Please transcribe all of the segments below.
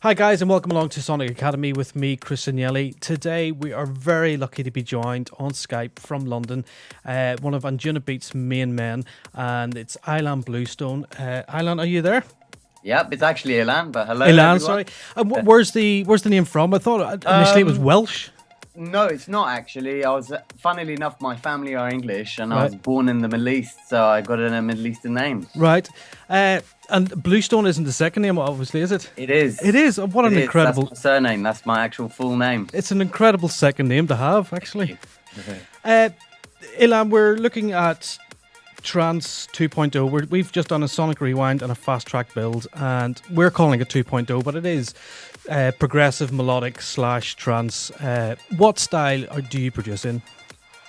Hi guys and welcome along to Sonic Academy with me, Chris Agnelli. Today we are very lucky to be joined on Skype from London, one of Anjunabeats' main men, and it's Ilan Bluestone. Ilan, are you there? Yep, it's actually Ilan, but hello Ilan, everyone. sorry. Where's the name from? I thought initially it was Welsh. No, it's not actually. Funnily enough, my family are English, and I was Right. born in the Middle East, so I got a Middle Eastern name. Right. And Bluestone isn't the second name, obviously, is it? It is. It is. What an incredible... That's my surname. That's my actual full name. It's an incredible second name to have, actually. Thank Ilan, we're looking at Trance 2.0. We've just done a sonic rewind and a fast track build, and we're calling it 2.0, but it is progressive melodic / trance. What style do you produce in?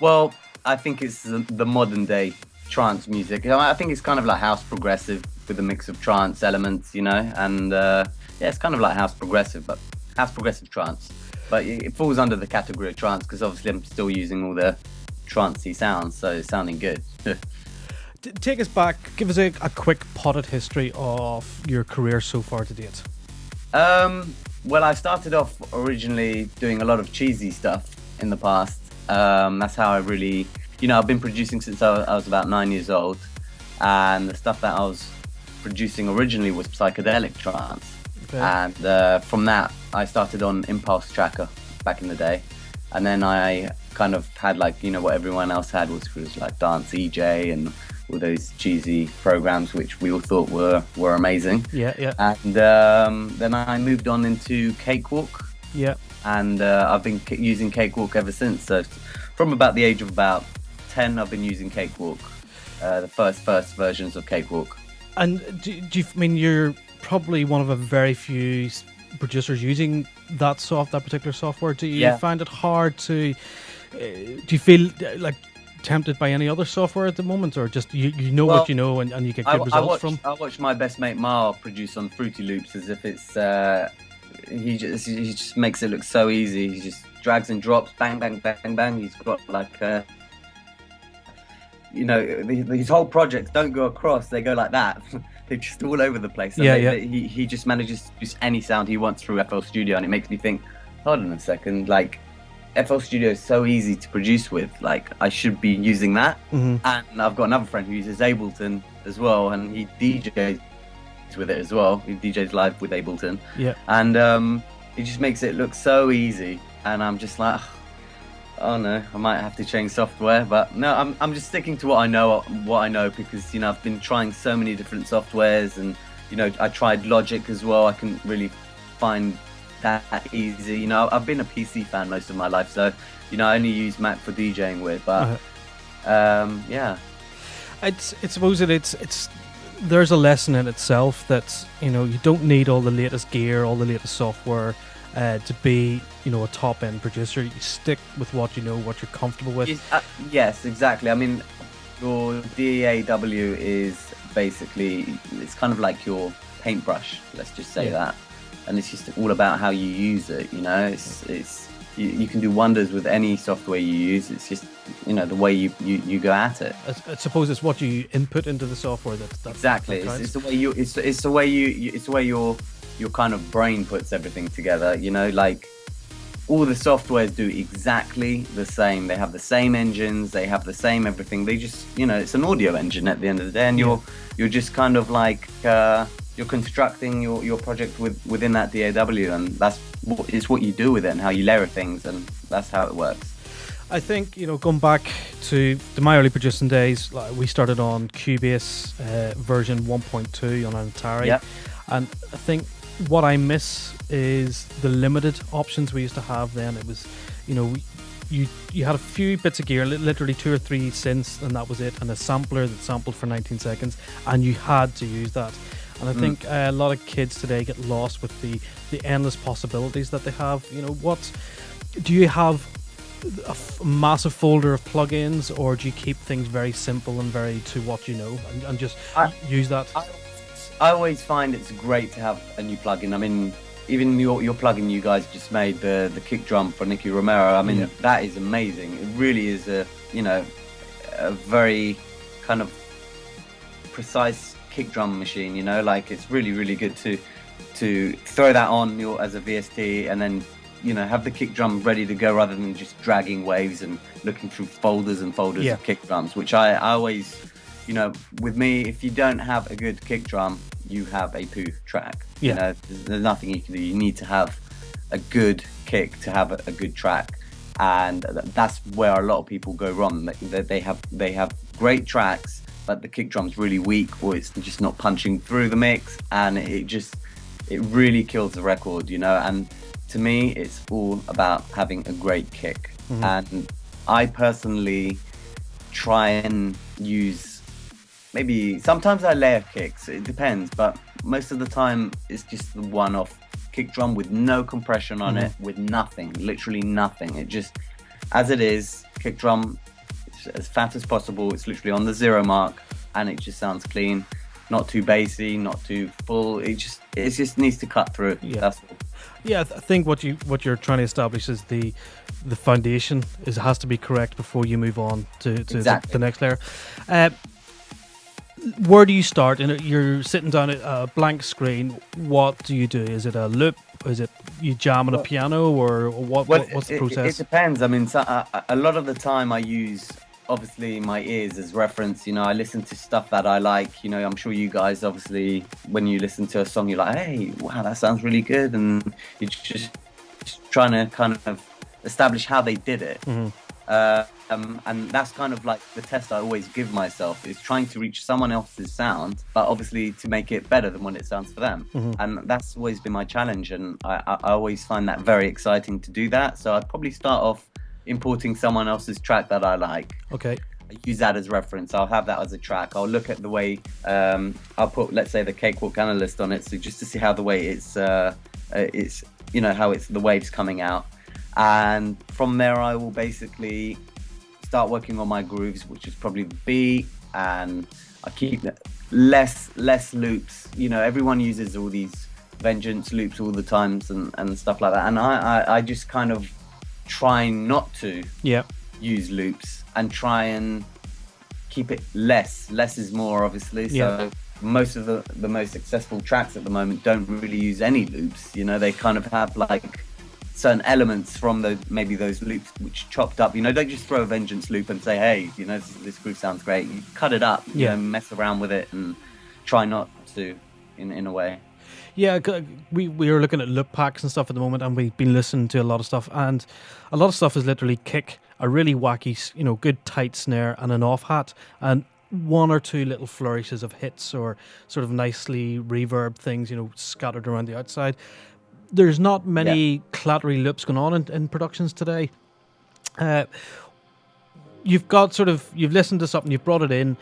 Well, I think it's the modern day trance music. I think it's kind of like house progressive with a mix of trance elements, and yeah, it's kind of like house progressive, but house progressive trance. But it falls under the category of trance because obviously I'm still using all the trancey sounds, so it's sounding good. Take us back, give us a quick potted history of your career so far to date. Well, I started off originally doing a lot of cheesy stuff in the past. That's how I really, I've been producing since I was about 9 years old, and the stuff that I was producing originally was psychedelic trance. Okay. And from that, I started on Impulse Tracker back in the day, and then I kind of had what everyone else had, which was like Dance EJ and all those cheesy programs which we all thought were amazing. Yeah. And then I moved on into Cakewalk. Yeah. And I've been using Cakewalk ever since. So from about the age of about 10, I've been using Cakewalk, the first versions of Cakewalk. And do you mean you're probably one of a very few producers using that particular software? Do you find it hard to? Do you feel like tempted by any other software at the moment, or just you know what you know and you get good results from? I watched my best mate Mar produce on Fruity Loops as if it's he just makes it look so easy. He just drags and drops, bang bang bang bang. He's got these whole projects don't go across; they go like that. They're just all over the place. And he just manages to produce any sound he wants through FL Studio, and it makes me think, hold on a second, FL Studio is so easy to produce with. I should be using that. Mm-hmm. And I've got another friend who uses Ableton as well, and he DJs with it as well. He DJs live with Ableton. Yeah. And it just makes it look so easy. And I'm just like, oh no, I might have to change software. But no, I'm just sticking to what I know because I've been trying so many different softwares, and I tried Logic as well. I couldn't really find that easy. I've been a PC fan most of my life, so I only use Mac for DJing with. But yeah, I suppose it's there's a lesson in itself that you don't need all the latest gear, all the latest software to be a top end producer. You stick with what you know, what you're comfortable with. Yes, exactly. I mean, your DAW is basically, it's kind of like your paintbrush. Let's just say that. And it's just all about how you use it. It's you can do wonders with any software you use. It's just the way you go at it. I suppose it's what you input into the software that's exactly. It's the way it's the way your kind of brain puts everything together. All the softwares do exactly the same. They have the same engines. They have the same everything. They just it's an audio engine at the end of the day, and you're just kind of you're constructing your project within that DAW, and it's what you do with it and how you layer things, and that's how it works. I think going back to my early producing days, we started on Cubase version 1.2 on an Atari, and I think what I miss is the limited options we used to have then. It was you had a few bits of gear, literally 2 or 3 synths, and that was it, and a sampler that sampled for 19 seconds, and you had to use that. And I think a lot of kids today get lost with the endless possibilities that they have. What do you have? A massive folder of plugins, or do you keep things very simple and very to what you know, and just use that? I always find it's great to have a new plugin. I mean, even your plugin you guys just made, the kick drum for Nicky Romero. I mean, that is amazing. It really is a very kind of precise kick drum machine. It's really good to to throw that on as a VST, and then have the kick drum ready to go, rather than just dragging waves and looking through folders and folders of kick drums, which I always, with me, if you don't have a good kick drum, you have a poo track. There's nothing you can do. You need to have a good kick to have a good track, and that's where a lot of people go wrong. They have great tracks, but the kick drum's really weak, or it's just not punching through the mix, and it really kills the record, and to me it's all about having a great kick. And I personally try and use, maybe sometimes I layer kicks, it depends, but most of the time it's just the one-off kick drum with no compression on it, with nothing, literally nothing. It just, as it is, kick drum, it's as fat as possible, it's literally on the 0 mark, and it just sounds clean, not too bassy, not too full. It just needs to cut through. That's all. I think what you're trying to establish is the foundation has to be correct before you move on to the next layer. Where do you start? You're sitting down at a blank screen. What do you do? Is it a loop? Is it you jam on a piano, or what's the process? It depends. I mean, a lot of the time I use, obviously, my ears as reference. I listen to stuff that I like. I'm sure you guys, obviously, when you listen to a song, you're like, hey, wow, that sounds really good, and you're just trying to kind of establish how they did it. And that's kind of like the test I always give myself, is trying to reach someone else's sound, but obviously to make it better than when it sounds for them. And that's always been my challenge, and I always find that very exciting to do that. So I'd probably start off importing someone else's track that I like. Okay. I use that as reference. I'll have that as a track. I'll look at the way, I'll put, let's say, the Cakewalk Analyst on it, so just to see how the way it's how it's the waves coming out. And from there I will basically start working on my grooves, which is probably the beat, and I keep less loops. Everyone uses all these Vengeance loops all the times and stuff like that, and I just kind of try not to use loops and try and keep it less is more, obviously. So most of the most successful tracks at the moment don't really use any loops. They kind of have like certain elements from maybe those loops which chopped up. Don't just throw a Vengeance loop and say, hey, this groove sounds great. You cut it up, mess around with it, and try not to, in a way. Yeah, we are looking at loop packs and stuff at the moment, and we've been listening to a lot of stuff, and a lot of stuff is literally kick, a really wacky, good tight snare, and an off hat, and one or two little flourishes of hits or sort of nicely reverb things, scattered around the outside. There's not many clattery loops going on in productions today. You've listened to something, you've brought it in.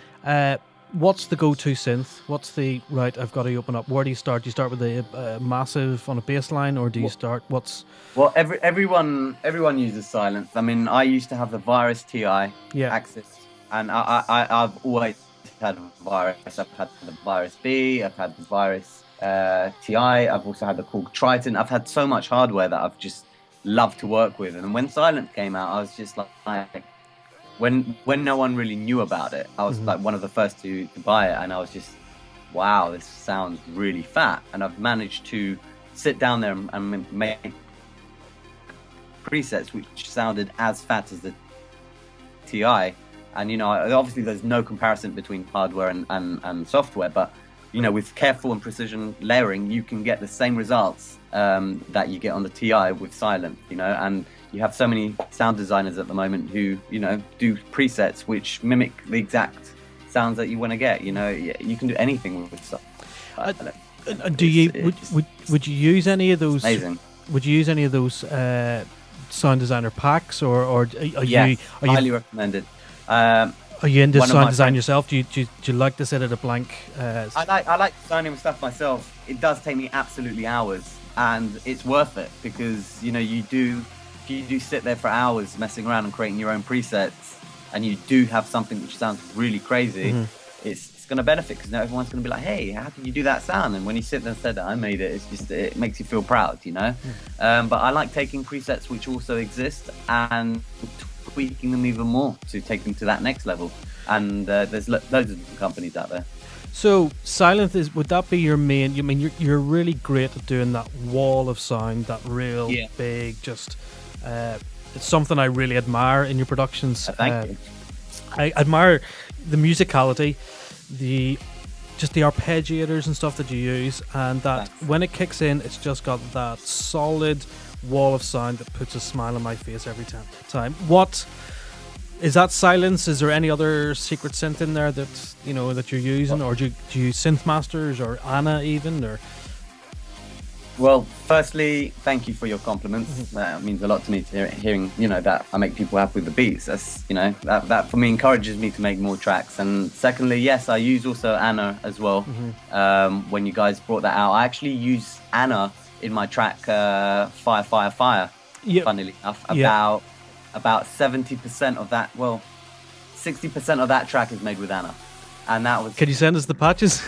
What's the go-to synth? What's the right? I've got to open up. Where do you start? Do you start with a massive on a bass line, or do you start? Well, everyone uses Sylenth. I mean, I used to have the Virus TI Axis, and I've always had a Virus. I've had the Virus B. I've had the Virus TI. I've also had the Korg Triton. I've had so much hardware that I've just loved to work with. And when Sylenth came out, I was just like. When no one really knew about it, I was like one of the first to buy it, and I was just, wow, this sounds really fat. And I've managed to sit down there and make presets which sounded as fat as the TI. And obviously there's no comparison between hardware and software, but with careful and precision layering, you can get the same results that you get on the TI with Sylenth. And you have so many sound designers at the moment who, do presets which mimic the exact sounds that you want to get. You can do anything with stuff. Would you use any of those? Amazing. Would you use any of those sound designer packs, or are you highly recommended? Are you into sound design yourself? Do you like to sit at a blank? I like designing stuff myself. It does take me absolutely hours, and it's worth it, because you do sit there for hours messing around and creating your own presets, and you do have something which sounds really crazy. It's going to benefit, because now everyone's going to be like, hey, how did you do that sound? And when you sit there and said that I made it, it makes you feel proud, But I like taking presets which also exist and tweaking them even more to take them to that next level. And there's loads of different companies out there. So Sylenth would that be your main? You mean you're really great at doing that wall of sound, that real big, just it's something I really admire in your productions. Thank you. I admire the musicality, the arpeggiators and stuff that you use, and that when it kicks in, it's just got that solid wall of sound that puts a smile on my face every time. What is that? Silence? Is there any other secret synth in there that that you're using, or do you use Synth Masters or Anna even, or? Well, firstly, thank you for your compliments. That means a lot to me to hearing that I make people happy with the beats. That's that for me encourages me to make more tracks. And secondly, yes, I use also Anna as well. When you guys brought that out, I actually use Anna in my track Fire Fire Fire. Yep. Funnily enough, about 70% of that, 60% of that track is made with Anna. And that was. Can you send us the patches?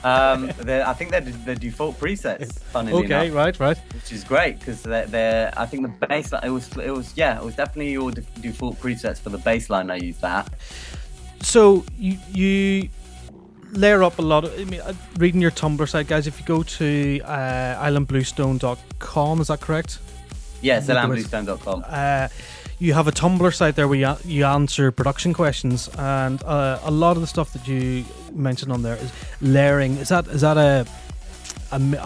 I think they're the default presets. Funnily enough. right. Which is great because they're. I think the bass line. It was definitely your default presets for the bass line. I used that. So you layer up a lot of. I mean, reading your Tumblr site, guys. If you go to ilanbluestone.com, is that correct? Yes, ilanbluestone.com. You have a Tumblr site there where you answer production questions, and a lot of the stuff that you mentioned on there is layering. Is that a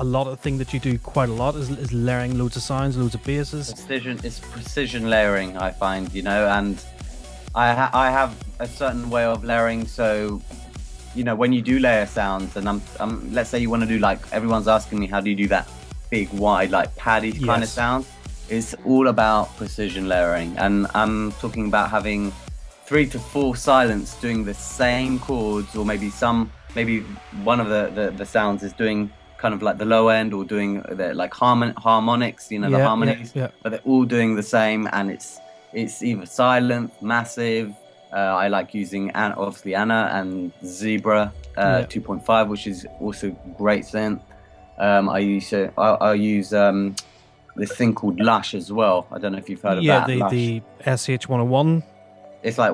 lot of thing that you do quite a lot? Is layering loads of sounds, loads of basses? Precision layering, I find, and I have a certain way of layering. So, when you do layer sounds, and I'm let's say you want to do, like, everyone's asking me, how do you do that big wide, like paddy kind of sound? It's all about precision layering, and I'm talking about having 3 to 4 silents doing the same chords, or maybe one of the sounds is doing kind of like the low end, or doing the like harmonics, the harmonies, but they're all doing the same, and it's either silent, massive. I like using obviously Anna and Zebra 2.5, which is also great synth. I use this thing called Lush as well. I don't know if you've heard of that. Yeah, the SH101. It's like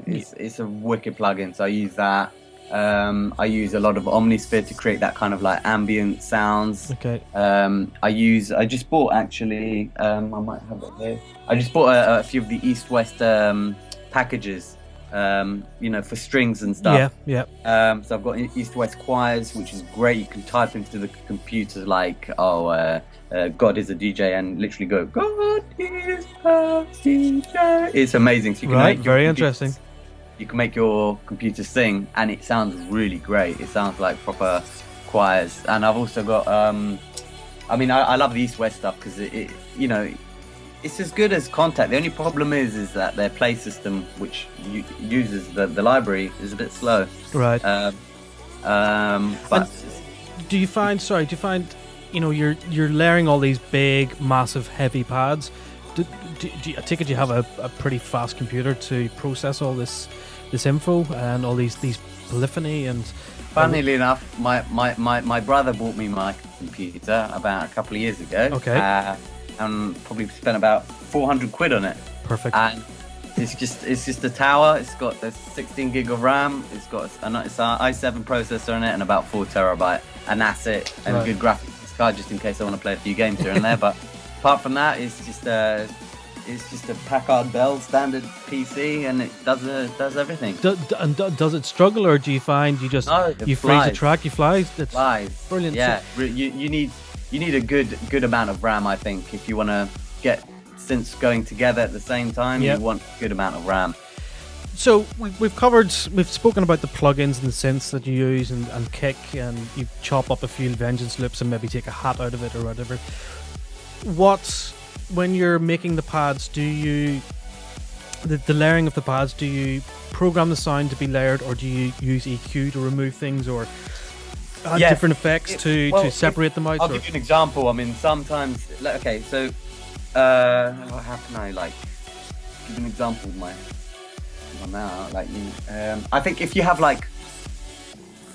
it's a wicked plugin. So I use that. I use a lot of Omnisphere to create that kind of like ambient sounds. Okay. I just bought actually. I might have it here. I just bought a few of the East-West packages. For strings and stuff. Yeah. So I've got East-West choirs, which is great. You can type into the computer like, God is a DJ, and literally go, God is a DJ. It's amazing. So you can make very interesting. You can make your computer sing, and it sounds really great. It sounds like proper choirs. And I've also got, I love the East-West stuff because it's as good as Contact. The only problem is that their play system, which uses the library, is a bit slow. Right. But do you find you're layering all these big, massive, heavy pads? I take it you have a pretty fast computer to process all this info and all these polyphony and. Funnily enough, my brother bought me my computer about a couple of years ago. Okay. And probably spent about 400 quid on it. Perfect. And it's just a tower. It's got the 16 gig of RAM. It's got an i7 processor in it and about 4 terabyte, and that's it. And a good graphics card just in case I want to play a few games here and there. But apart from that, it's just a Packard Bell standard PC, and it does everything. Does it struggle, or do you find you just you freeze the track, you fly? It flies. Brilliant. Yeah, you need a good amount of RAM, I think, if you want to get synths going together at the same time. You want a good amount of RAM. So we've spoken about the plugins and the synths that you use and kick, and you chop up a few Vengeance loops and maybe take a hat out of it or whatever. When you're making the pads, do you the layering of the pads, do you program the sound to be layered, or do you use EQ to remove things, or add different effects to separate them out? I'll give you an example. I mean, sometimes, okay, so how can I give an example of my mouth? I think if you have like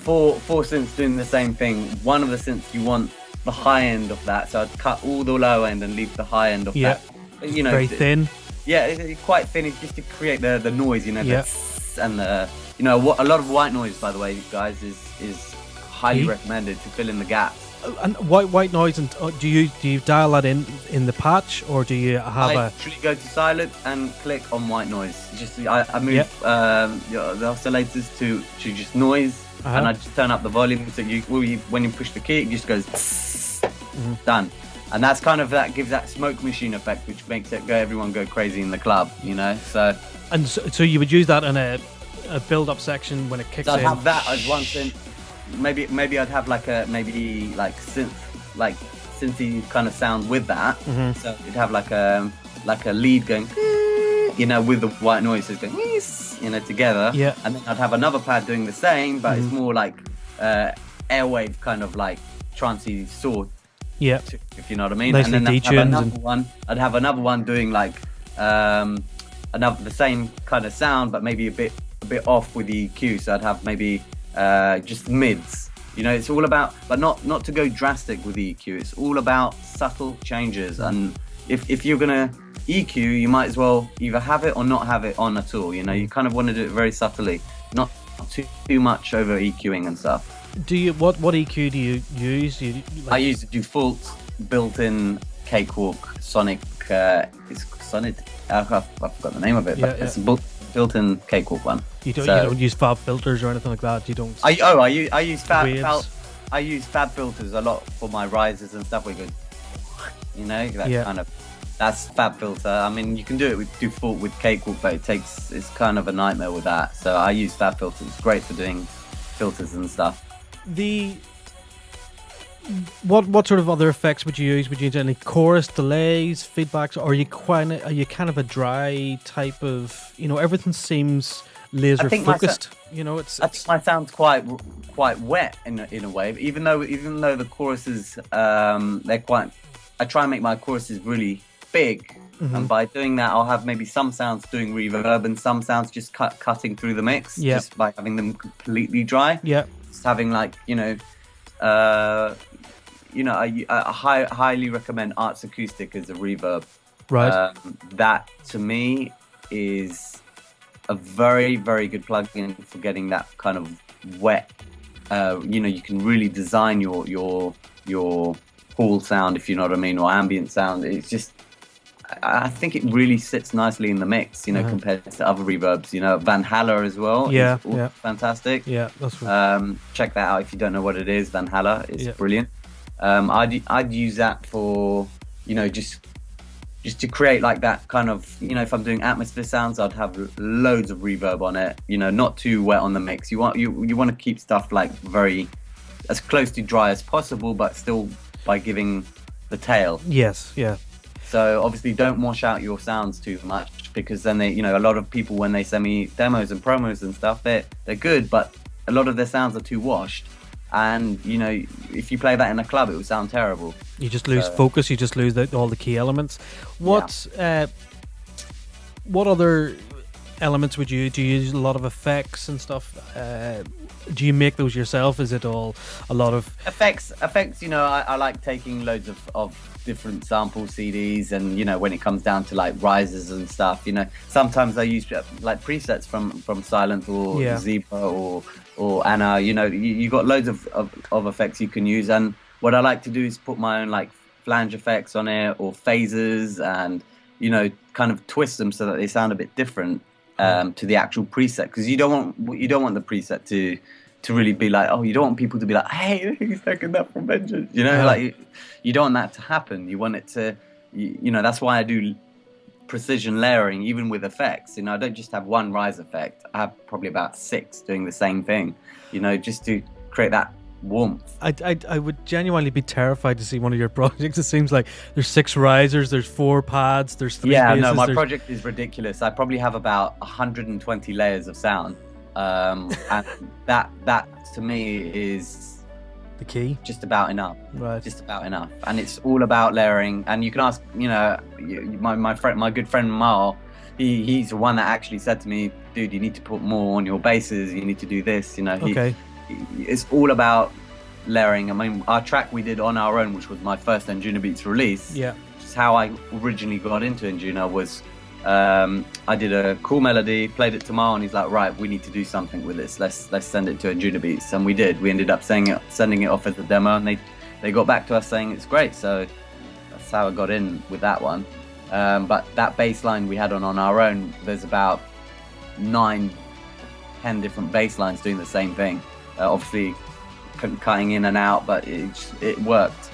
four synths doing the same thing, one of the synths you want the high end of that, so I'd cut all the low end and leave the high end of that. Very thin. Yeah, it's quite thin. It's just to create the noise, and the you know, what a lot of white noise, by the way, guys, is highly recommended to fill in the gaps. And white noise, and do you dial that in the patch, or do you have I actually go to silent and click on white noise. Just I move the oscillators to just noise, and I just turn up the volume. So when you push the key, it just goes done. And that's kind of, that gives that smoke machine effect, which makes it everyone go crazy in the club, you know. So you would use that in a build-up section when it kicks in. I'd have that as one synth. Maybe I'd have like synth, like synthy kind of sound with that. So you'd have like a lead going, you know, with the white noises going, you know, together. Yeah. And then I'd have another pad doing the same, but it's more like airwave kind of like trancey sort. Yeah. If you know what I mean. Nicely and then I'd have another one doing like the same kind of sound, but maybe a bit off with the EQ. So I'd have maybe just mids, you know. It's all about, but not to go drastic with EQ. It's all about subtle changes, and if you're gonna EQ, you might as well either have it or not have it on at all. You know, you kind of want to do it very subtly, not too much over EQing and stuff. Do you what EQ do you use? I use the default built-in Cakewalk Sonic. It's Sonic. I forgot the name of it, but it's a built-in Cakewalk one. You don't use fab filters or anything like that. You don't. I use fab. I use fab filters a lot for my risers and stuff. We go, you know, that kind of. That's fab filter. I mean, you can do it with default with Cakewalk, but it's kind of a nightmare with that. So I use fab filters. It's great for doing filters and stuff. What sort of other effects would you use? Would you use any chorus, delays, feedbacks, or are you kind of a dry type of, you know, everything seems laser focused? You know, I think my sound's quite wet in a way. Even though the choruses they're quite. I try and make my choruses really big, and by doing that, I'll have maybe some sounds doing reverb and some sounds just cutting through the mix, just by having them completely dry. Yeah. Having like, you know, I highly recommend Arts Acoustic as a reverb. Right. That to me is a very, very good plugin for getting that kind of wet. You know, you can really design your hall sound, if you know what I mean, or ambient sound. It's just, I think it really sits nicely in the mix, you know, compared to other reverbs. You know, Van Haller as well. Yeah, fantastic. Yeah, that's right. Check that out if you don't know what it is. Van Haller is brilliant. I'd use that for, you know, just to create like that kind of, you know, if I'm doing atmosphere sounds, I'd have loads of reverb on it. You know, not too wet on the mix. You want to keep stuff like very as close to dry as possible, but still by giving the tail. Yes. Yeah. So obviously don't wash out your sounds too much, because then they, you know, a lot of people when they send me demos and promos and stuff, they're good, but a lot of their sounds are too washed, and you know, if you play that in a club, it will sound terrible. You just lose focus. You just lose all the key elements. What other elements would you do? You use a lot of effects and stuff? Do you make those yourself? Is it all a lot of effects? You know, I like taking loads of different sample CDs, and you know, when it comes down to like risers and stuff, you know, sometimes I use like presets from Sylenth or Zebra or Anna. You know, you got loads of effects you can use, and what I like to do is put my own like flange effects on it or phasers, and you know, kind of twist them so that they sound a bit different to the actual preset, because you don't want the preset to really be like, oh, you don't want people to be like, hey, he's taking that from Vengeance, you know, like you don't want that to happen. You want it to, you know, that's why I do precision layering even with effects. You know, I don't just have one rise effect. I have probably about 6 doing the same thing, you know, just to create that warmth. I would genuinely be terrified to see one of your projects. It seems like there's 6 risers, there's 4 pads, there's 3 basses. No, my project is ridiculous. I probably have about 120 layers of sound, and that to me is the key. Just about enough. Right. Just about enough, and it's all about layering. And you can ask, you know, my good friend Mal. He's the one that actually said to me, dude, you need to put more on your basses. You need to do this. You know. It's all about layering. I mean, our track we did on our own, which was my first Anjunabeats release. Yeah. Which is how I originally got into Anjuna, was I did a cool melody, played it to Mal, and he's like, right, we need to do something with this. Let's send it to Anjunabeats, and we did. We ended up sending it off as a demo, and they got back to us saying it's great. So that's how I got in with that one. But that bass line we had on our own, there's about 9-10 different bass lines doing the same thing. Obviously cutting in and out, but it worked.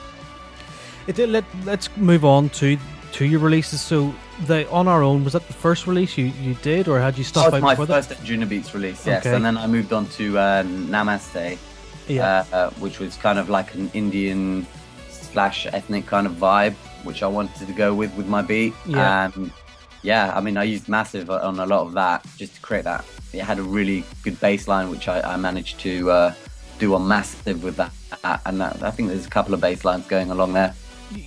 Let's move on to your releases. So the On Our Own, was that the first release you did, or had you stuff out my before that? first Anjunabeats release, yes. Okay. And then I moved on to Namaste, which was kind of like an Indian / ethnic kind of vibe, which I wanted to go with my beat. Yeah. And I mean, I used Massive on a lot of that just to create that. It had a really good bass line, which I managed to do on Massive with that. And I think there's a couple of bass lines going along there.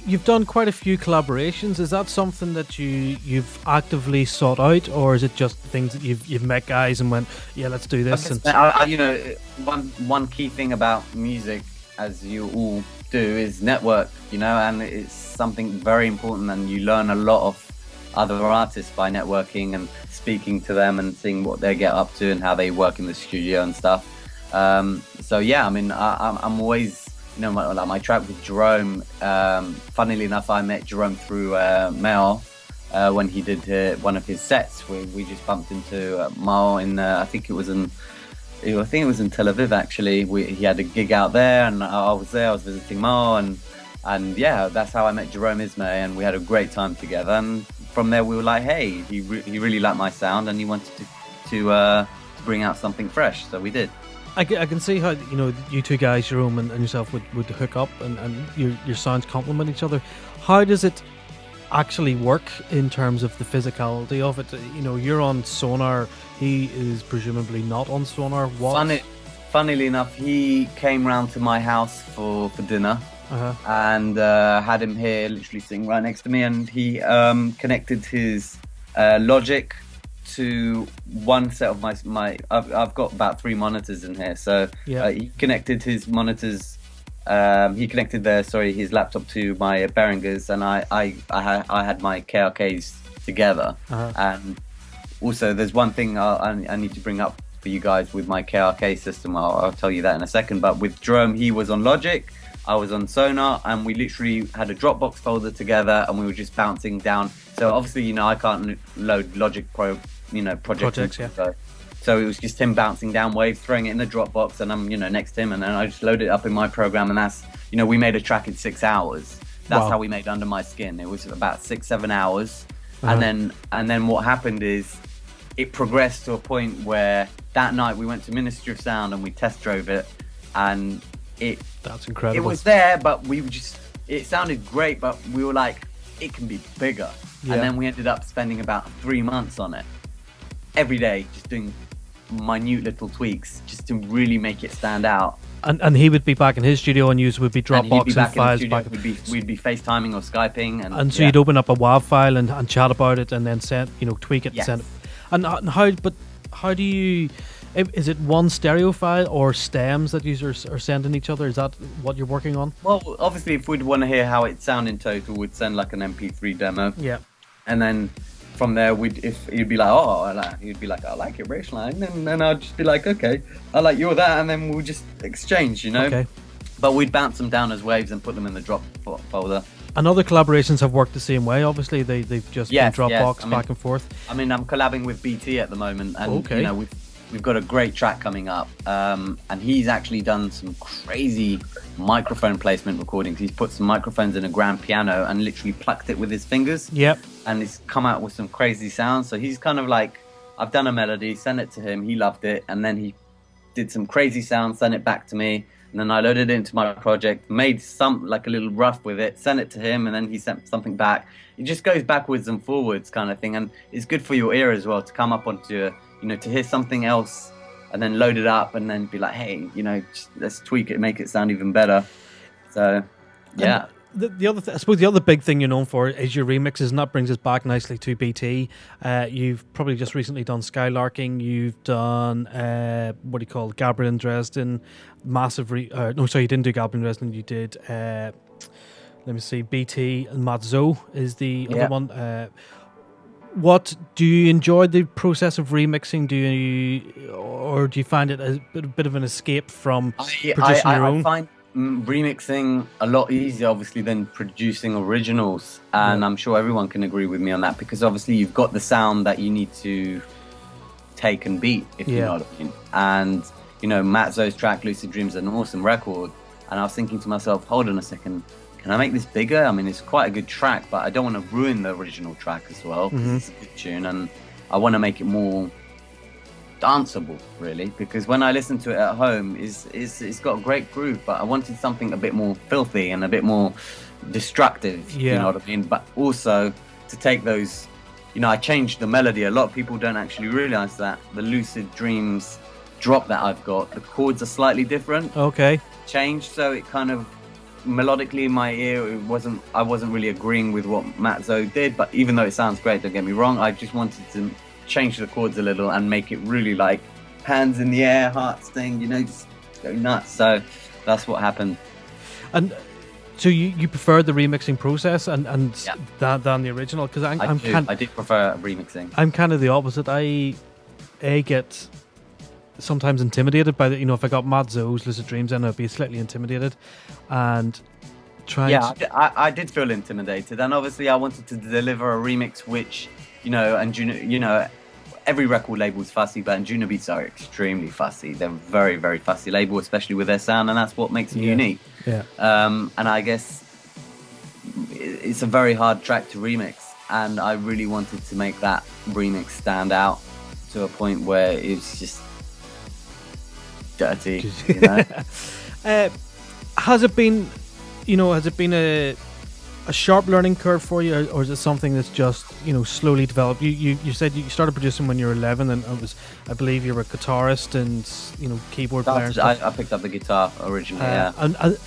You've done quite a few collaborations. Is that something that you've actively sought out, or is it just things that you've met guys and went, yeah, let's do this? You know, one key thing about music, as you all do, is network. You know, and it's something very important, and you learn a lot of other artists by networking and speaking to them and seeing what they get up to and how they work in the studio and stuff. So yeah, I mean, I'm always, you know, my track with Jerome, funnily enough, I met Jerome through Mel when he did one of his sets. We just bumped into Mal in, I think it was in Tel Aviv actually. He had a gig out there, and I was there. I was visiting Mal, and yeah, that's how I met Jerome Ismay, and we had a great time together. And from there, we were like, hey, he really liked my sound, and he wanted to bring out something fresh, so we did. I can see how, you know, you two guys, Jerome and yourself, would hook up and your sounds complement each other. How does it actually work in terms of the physicality of it? You know, you're on Sonar, he is presumably not on Sonar. Funnily enough, he came round to my house for dinner, and had him here, literally sitting right next to me, and he connected his Logic to one set of my I've got about 3 monitors in here, so he connected his monitors, his laptop to my Behringers, and I had my KRKs together. And also there's one thing I need to bring up for you guys with my KRK system. I'll tell you that in a second, but with Jerome, he was on Logic, I was on Sonar, and we literally had a Dropbox folder together, and we were just bouncing down. So obviously, you know, I can't load Logic Pro, you know, projects. So it was just him bouncing down waves, throwing it in the Dropbox, and I'm, you know, next to him, and then I just load it up in my program, and that's, you know, we made a track in 6 hours. That's how we made Under My Skin. It was about 6-7 hours, and then what happened is it progressed to a point where that night we went to Ministry of Sound and we test drove it, and that's incredible. It was there, but it sounded great, but we were like, it can be bigger. And then we ended up spending about 3 months on it, every day, just doing minute little tweaks just to really make it stand out. And he would be back in his studio, and you would be Dropboxing files back. We'd be FaceTiming or Skyping, and so you'd open up a WAV file and chat about it, and then tweak it and send it. And how do you? Is it one stereo file or stems that users are sending each other? Is that what you're working on? Well, obviously, if we'd want to hear how it sounds in total, we'd send like an MP3 demo. Yeah. And then from there, if you'd be like, you'd be like, I like it, Raceline, and then I'd just be like, okay, I like your that, and then we'll just exchange, you know. Okay. But we'd bounce them down as waves and put them in the drop folder. And other collaborations have worked the same way. Obviously, they've just been Dropbox back and forth. I mean, I'm collabing with BT at the moment, and you know, we've got a great track coming up, and he's actually done some crazy microphone placement recordings. He's put some microphones in a grand piano and literally plucked it with his fingers. Yep. And it's come out with some crazy sounds. So he's kind of like, I've done a melody, sent it to him, he loved it, and then he did some crazy sounds, sent it back to me, and then I loaded it into my project, made some like a little rough with it, sent it to him, and then he sent something back. It just goes backwards and forwards kind of thing, and it's good for your ear as well to come up onto to hear something else and then load it up and then be like, hey, just, let's tweak it, make it sound even better. So yeah. The other I suppose the other big thing you're known for is your remixes, and that brings us back nicely to BT. You've probably just recently done Skylarking. You've done what do you call Gabriel in Dresden, massive. No, sorry, you didn't do Gabriel in Dresden. You did. Let me see. BT and Matt Zoe is the other one. what do you enjoy the process of remixing? Or do you find it a bit of an escape from producing your own? I find remixing a lot easier, obviously, than producing originals, and I'm sure everyone can agree with me on that, because obviously you've got the sound that you need to take and beat, if you know what I mean. And Matt Zo's track "Lucid Dreams" is an awesome record, and I was thinking to myself, hold on a second, can I make this bigger? I mean, it's quite a good track, but I don't want to ruin the original track as well, because it's a good tune, and I want to make it more danceable, really, because when I listen to it at home, it's got a great groove, but I wanted something a bit more filthy and a bit more destructive, you know what I mean? But also to take those, I changed the melody. A lot of people don't actually realize that the Lucid Dreams drop that I've got, the chords are slightly different. Okay. Changed, so it kind of melodically in my ear, I wasn't really agreeing with what Matt Zo did, but even though it sounds great, don't get me wrong, I just wanted to change the chords a little and make it really like hands in the air, hearts thing, just go nuts. So that's what happened. And so you prefer the remixing process and than the original? Because I do prefer remixing. I'm kind of the opposite. I get sometimes intimidated by the, if I got Matt Zo's Lucid Dreams in, I'd be slightly intimidated and trying. I did feel intimidated, and obviously I wanted to deliver a remix which and every record label is fussy, but Anjunabeats are extremely fussy. They're very, very fussy label, especially with their sound, and that's what makes them unique. Yeah. And I guess it's a very hard track to remix, and I really wanted to make that remix stand out to a point where it's just dirty. Has it been a sharp learning curve for you, or is it something that's just slowly developed? You said you started producing when you were 11, and I believe you were a guitarist and keyboard player. I picked up the guitar originally. And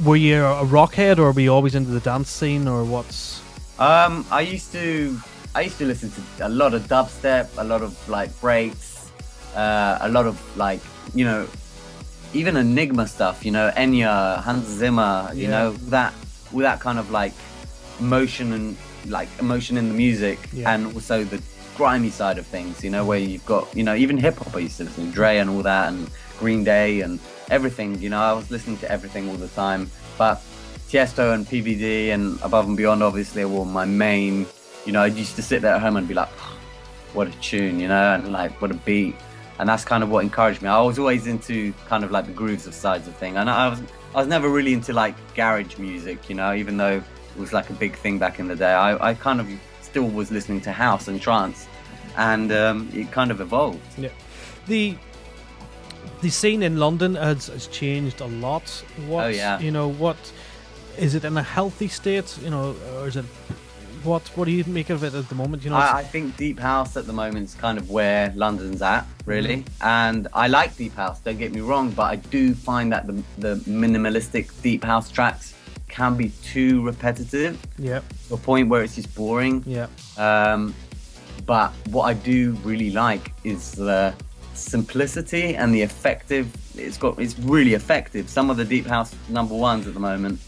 were you a rock head, or were you always into the dance scene, or what's? I used to listen to a lot of dubstep, a lot of like breaks, a lot of like even Enigma stuff. Enya, Hans Zimmer. All that kind of like emotion and like emotion in the music, and also the grimy side of things, where you've got even hip hop. I used to listen to Dre and all that, and Green Day and everything. I was listening to everything all the time, but Tiesto and PVD and Above and Beyond obviously were my main. I used to sit there at home and be like, what a tune, and like what a beat, and that's kind of what encouraged me. I was always into kind of like the grooves of sides of thing, and I was never really into like garage music, even though it was like a big thing back in the day. I kind of still was listening to house and trance, and it kind of evolved. Yeah. The scene in London has changed a lot. What is it in a healthy state, or is it what do you make of it at the moment? I think deep house at the moment is kind of where London's at, really. And I like deep house, don't get me wrong, but I do find that the minimalistic deep house tracks can be too repetitive. Yeah. To a point where it's just boring. Yeah. But what I do really like is the simplicity and the effective. It's really effective. Some of the deep house number ones at the moment.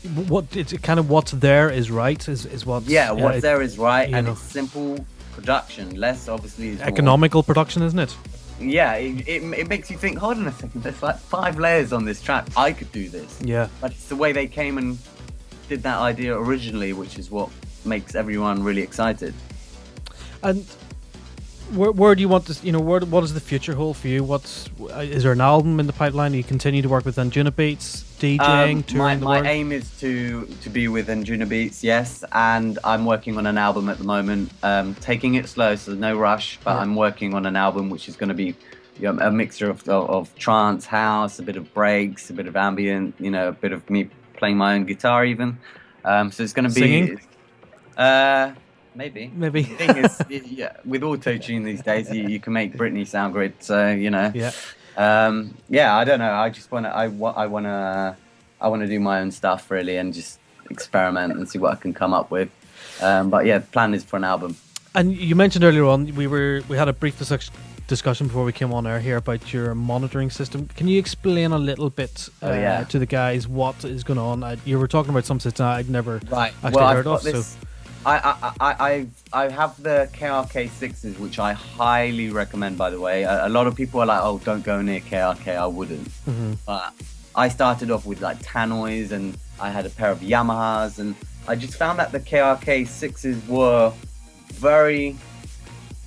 It's kind of what's there is right is what. Yeah, what's there is right, and it's simple production. Less obviously is economical more. Production, isn't it? Yeah, it makes you think. Hold on a second. There's like 5 layers on this track. I could do this. Yeah. But it's the way they came and did that idea originally, which is what makes everyone really excited. And where do you want to, what does the future hold for you? Is there an album in the pipeline? Do you continue to work with Anjunabeats, DJing, touring the world? My aim is to be with Anjunabeats, yes, and I'm working on an album at the moment, taking it slow, so no rush, but I'm working on an album which is going to be a mixture of trance, house, a bit of breaks, a bit of ambient, a bit of me playing my own guitar even. So it's going to be... Singing? Maybe. The thing is, with auto-tune these days, you can make Britney sound great. So Yeah. I don't know. I just I want to do my own stuff really, and just experiment and see what I can come up with. But yeah, the plan is for an album. And you mentioned earlier on we had a brief discussion before we came on air here about your monitoring system. Can you explain a little bit to the guys what is going on? You were talking about some system I'd never actually heard of. I have the KRK6s, which I highly recommend. By the way, a lot of people are like, "Oh, don't go near KRK." I wouldn't, but I started off with like Tannoys, and I had a pair of Yamahas, and I just found that the KRK6s were very.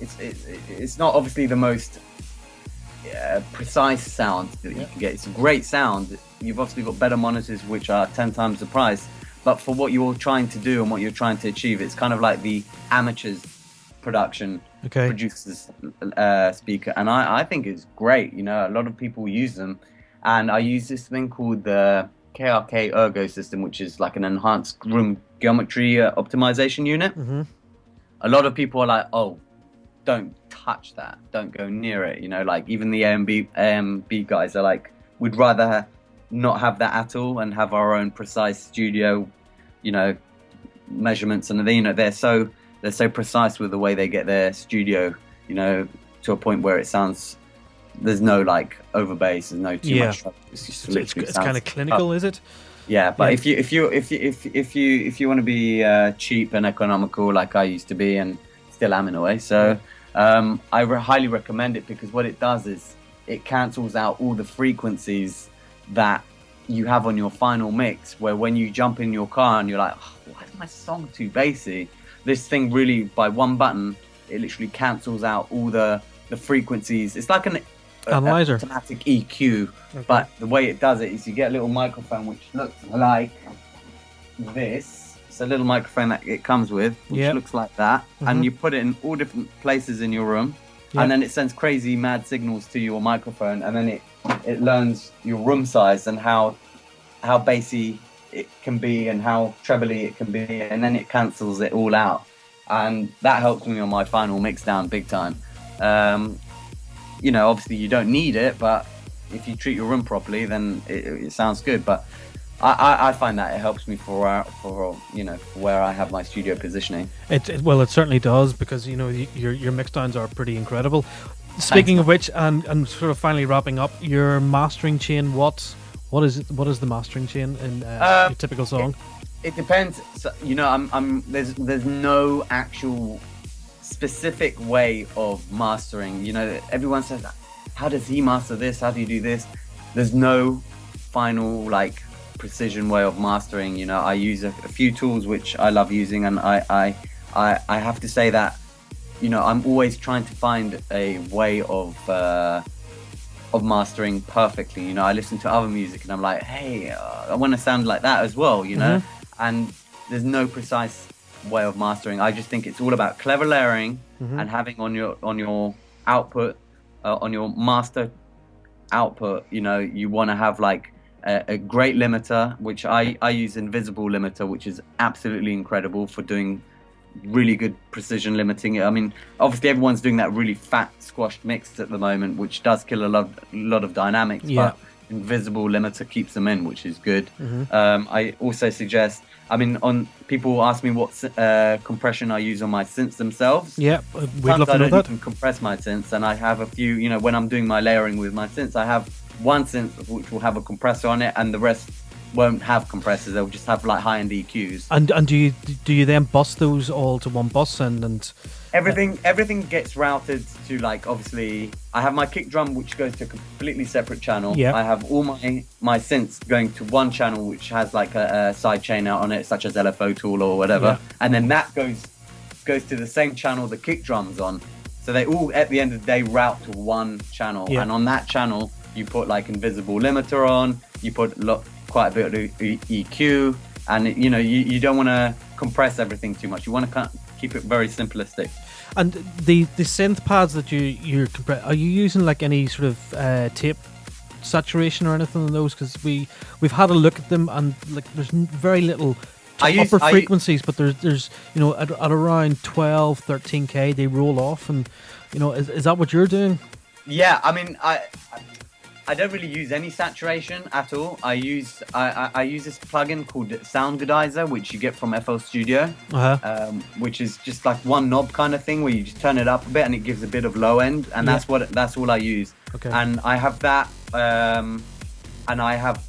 It's not obviously the most precise sound that you can get. It's a great sound. You've obviously got better monitors, which are 10 times the price. But for what you're trying to do and what you're trying to achieve, it's kind of like the amateurs production producers speaker. And I think it's great. You know, a lot of people use them. And I use this thing called the KRK Ergo system, which is like an enhanced room geometry optimization unit. A lot of people are like, oh, don't touch that. Don't go near it. You know, like even the AMB guys are like, we'd rather not have that at all and have our own precise studio, you know, measurements, and they're so precise with the way they get their studio, you know, to a point where it sounds, there's no like over bass, there's no too much trouble. It's kind of clinical, is it? Yeah, but if you want to be cheap and economical, like I used to be and still am in a way, so I highly recommend it, because what it does is it cancels out all the frequencies that you have on your final mix, where when you jump in your car and you're like, oh, why is my song too bassy? This thing really, by one button, it literally cancels out all the frequencies. It's like an analyzer, automatic EQ, but the way it does it is you get a little microphone which looks like this. It's a little microphone that it comes with, which looks like that, and you put it in all different places in your room, and then it sends crazy mad signals to your microphone, and then it learns your room size and how bassy it can be and how trebly it can be, and then it cancels it all out, and that helps me on my final mix down big time. You know, obviously you don't need it, but if you treat your room properly, then it sounds good. But I find that it helps me for you know, for where I have my studio positioning. Well, it certainly does, because you know your mix downs are pretty incredible. Speaking of which, and sort of finally wrapping up, your mastering chain. What is the mastering chain in your typical song? It depends. So, you know, there's no actual specific way of mastering. You know, everyone says, how does he master this? How do you do this? There's no final like precision way of mastering. You know, I use a few tools which I love using, and I have to say that, you know, I'm always trying to find a way of mastering perfectly. You know, I listen to other music and I'm like, hey, I want to sound like that as well, you know. And there's no precise way of mastering. I just think it's all about clever layering and having on your output, on your master output, you know, you want to have like a great limiter, which I use Invisible limiter, which is absolutely incredible for doing really good precision limiting. I mean, obviously everyone's doing that really fat squashed mix at the moment, which does kill a lot of dynamics, but Invisible limiter keeps them in, which is good. I also suggest, I mean, people ask me what compression I use on my synths themselves. Yeah, we'd love to know that. I don't even compress my synths, and I have a few, you know, when I'm doing my layering with my synths, I have one synth which will have a compressor on it, and the rest won't have compressors. They'll just have like high-end EQs. And do you then bus those all to one bus and everything gets routed to, like, obviously I have my kick drum which goes to a completely separate channel. I have all my synths going to one channel which has like a side chain out on it, such as LFO tool or whatever, and then that goes to the same channel the kick drum's on. So they all, at the end of the day, route to one channel, and on that channel you put like Invisible limiter on, you put quite a bit of EQ, and you know, you don't want to compress everything too much. You want to keep it very simplistic. And the synth pads that you're compress, are you using like any sort of tape saturation or anything on those? Because we've had a look at them, and like there's very little upper frequencies, but there's you know, at around 12-13k they roll off, and you know, is that what you're doing? Yeah, I mean, I don't really use any saturation at all. I use this plugin called Soundgoodizer, which you get from FL Studio, which is just like one knob kind of thing where you just turn it up a bit and it gives a bit of low end, and that's all I use. And I have that, and I have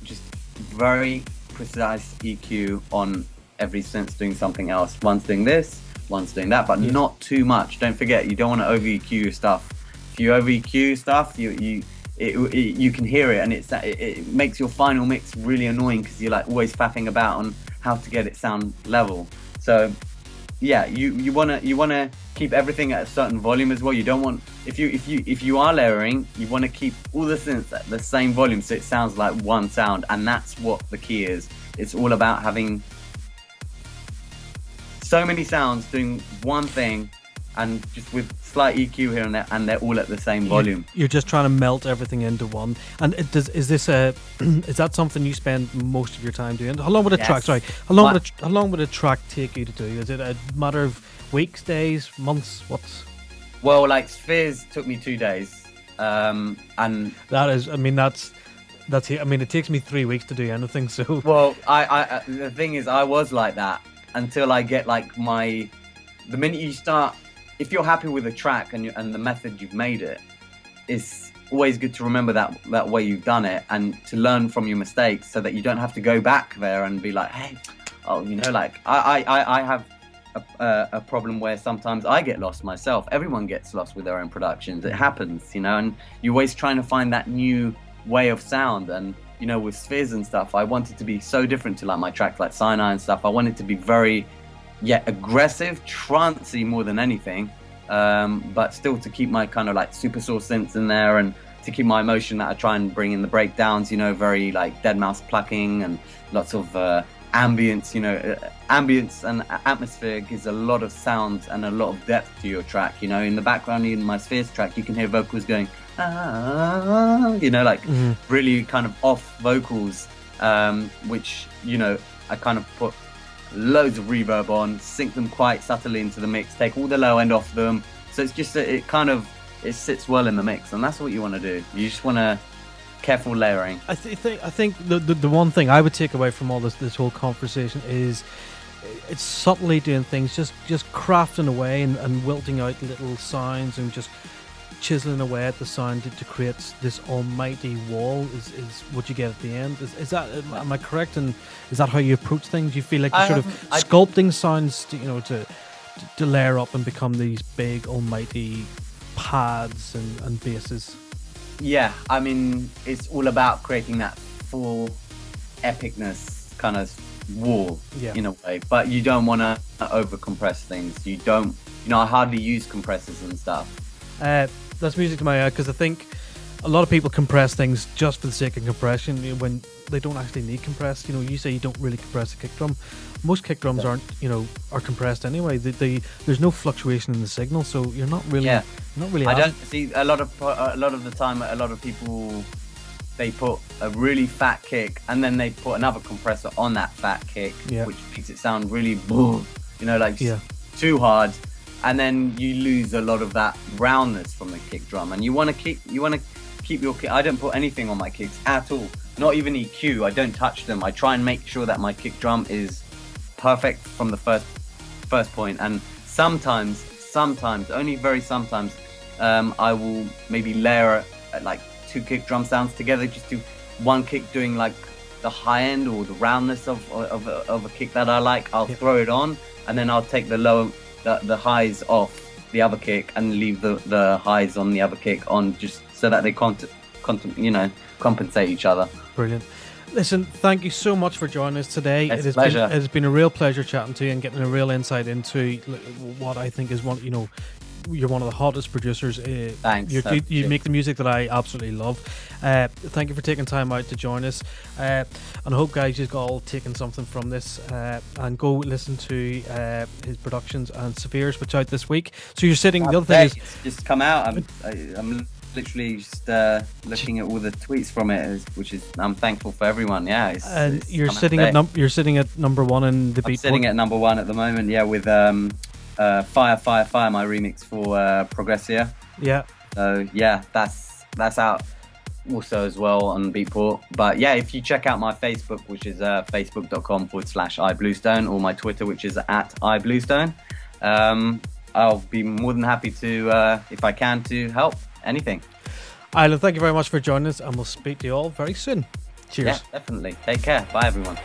just very precise EQ on every synth's doing something else. One's doing this, one's doing that, but not too much. Don't forget, you don't want to over EQ your stuff. If you over EQ stuff, you can hear it, and it makes your final mix really annoying because you're like always faffing about on how to get it sound level. So yeah, you wanna keep everything at a certain volume as well. You don't want, if you are layering, you want to keep all the synths at the same volume so it sounds like one sound, and that's what the key is. It's all about having so many sounds doing one thing, and just with slight EQ here and there, and they're all at the same volume. You're just trying to melt everything into one. And is that something you spend most of your time doing? How long would a track? Sorry, how long would a track take you to do? Is it a matter of weeks, days, months? What's? Well, like Spheres took me 2 days, and that is. I mean, that's. I mean, it takes me 3 weeks to do anything. So. Well, I the thing is, I was like that until I get like the minute you start. If you're happy with a track and the method you've made it, it's always good to remember that way you've done it, and to learn from your mistakes so that you don't have to go back there and be like, hey, like I have a problem where sometimes I get lost myself. Everyone gets lost with their own productions. It happens, and you're always trying to find that new way of sound. And with Spheres and stuff, I wanted to be so different to like my tracks like Sinai and stuff. I wanted to be very aggressive, trancey more than anything, but still to keep my kind of like super saw synths in there, and to keep my emotion that I try and bring in the breakdowns, very like dead mouse plucking and lots of ambience. Ambience and atmosphere gives a lot of sound and a lot of depth to your track. In the background in my Spheres track, you can hear vocals going really kind of off vocals, which I kind of put loads of reverb on, sync them quite subtly into the mix, take all the low end off them, so it's just it sits well in the mix, and that's what you want to do. You just want to careful layering. I think the one thing I would take away from all this whole conversation is it's subtly doing things, just crafting away and wilting out little sounds and just chiseling away at the sound to create this almighty wall is what you get at the end. Is that, am I correct? And is that how you approach things? You feel like you're sort of sculpting sounds to layer up and become these big almighty pads and basses? Yeah, I mean, it's all about creating that full epicness kind of wall in a way, but you don't want to over compress things. You don't, I hardly use compressors and stuff. That's music to my eye, because I think a lot of people compress things just for the sake of compression when they don't actually need compressed. You say you don't really compress a kick drum. Most kick drums are compressed anyway. There's no fluctuation in the signal, so you're not really. I don't see a lot of the time. A lot of people, they put a really fat kick and then they put another compressor on that fat kick, which makes it sound really too hard. And then you lose a lot of that roundness from the kick drum, and you want to keep your kick. I don't put anything on my kicks at all, not even EQ. I don't touch them. I try and make sure that my kick drum is perfect from the first point. And sometimes, only very sometimes, I will maybe layer like 2 kick drum sounds together, just do one kick doing like the high end or the roundness of a kick that I like. I'll throw it on, and then I'll take the highs off the other kick and leave the highs on the other kick on, just so that they compensate each other. Brilliant. Listen, thank you so much for joining us today. It's it's been a real pleasure chatting to you and getting a real insight into what I think is you're one of the hottest producers. Thanks. You make the music that I absolutely love. Thank you for taking time out to join us. And I hope, guys, you've all taken something from this, and go listen to his productions and Spheres, which out this week. So you're sitting. The other thing is just come out. I'm literally just looking at all the tweets from it, which is, I'm thankful for everyone. And you're sitting at number one in the Beatport. I'm sitting at number one at the moment. With Fire, my remix for Progressia. So that's out also as well on Beatport. But if you check out my Facebook, which is facebook.com/ibluestone, or my Twitter, which is @ibluestone, I'll be more than happy to, if I can, to help anything. Ilan, thank you very much for joining us, and we'll speak to you all very soon. Cheers. Yeah, definitely. Take care. Bye, everyone.